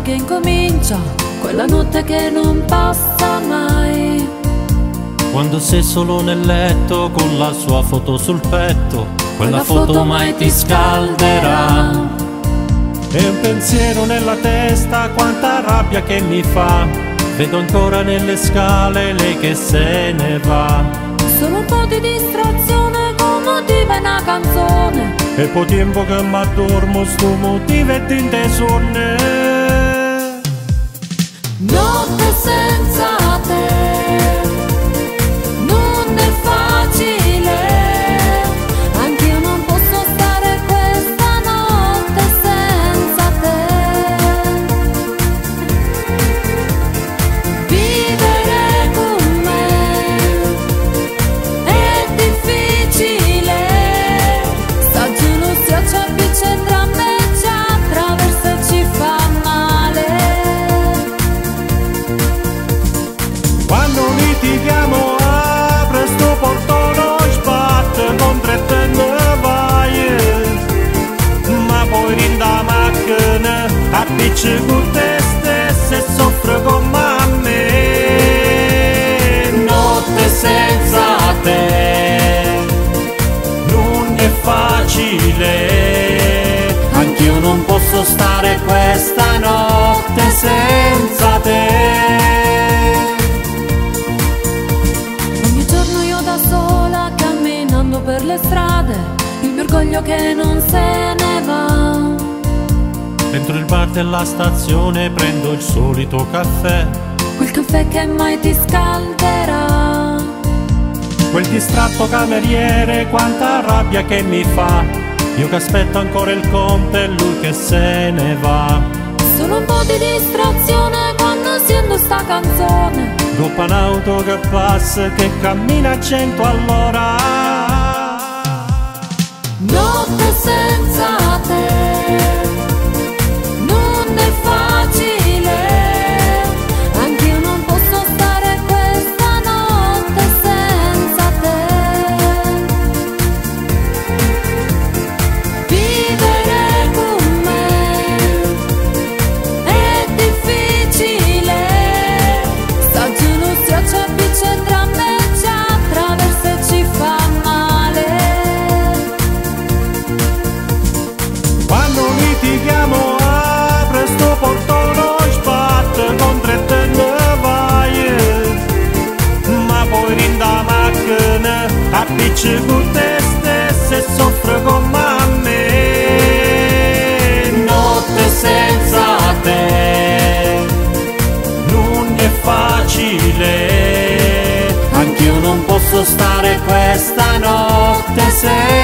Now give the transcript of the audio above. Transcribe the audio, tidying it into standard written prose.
che incomincia, quella notte che non passa mai. Quando sei solo nel letto con la sua foto sul petto, quella foto mai ti scalderà. E un pensiero nella testa, quanta rabbia che mi fa, vedo ancora nelle scale lei che se ne va. Solo un po' di distrazione con motivo è una canzone, e poi tempo che mi addormo sto motivo è di intesone. Notte senza te non è facile, anch'io non posso stare questa notte senza te. Vivere con me è difficile, sta gelosia ci avvicina a me, ci attraversa e ci fa male. Quando litighiamo apre sto portone, sbatte contro e te ne vai, ma poi rinda macchina appicci con te stessa e soffre con me. Notte senza te non è facile, anch'io non posso stare questa notte senza te. Ogni giorno io da sola camminando per le strade, il mio orgoglio che non se ne va. Dentro il bar della stazione prendo il solito caffè, Quel caffè che mai ti scalderà. quel distratto cameriere, quanta rabbia che mi fa, io che aspetto ancora il conte e lui che se ne va. Solo un po' di distrazione quando sento sta canzone, Dopo un'auto che passa che cammina a 100 all'ora. notte senza te non è facile, anch'io non posso stare questa notte senza te. Vivere con me è difficile, sta gelosia ci avvicina a me, ci attraversa e ci fa male. Quando litighiamo apre sto portone, sbatte contro e te ne vai, ma poi rinda macchina appicci con te stessa e soffre con me. Notte senza te non è facile, anch'io non posso stare questa notte senza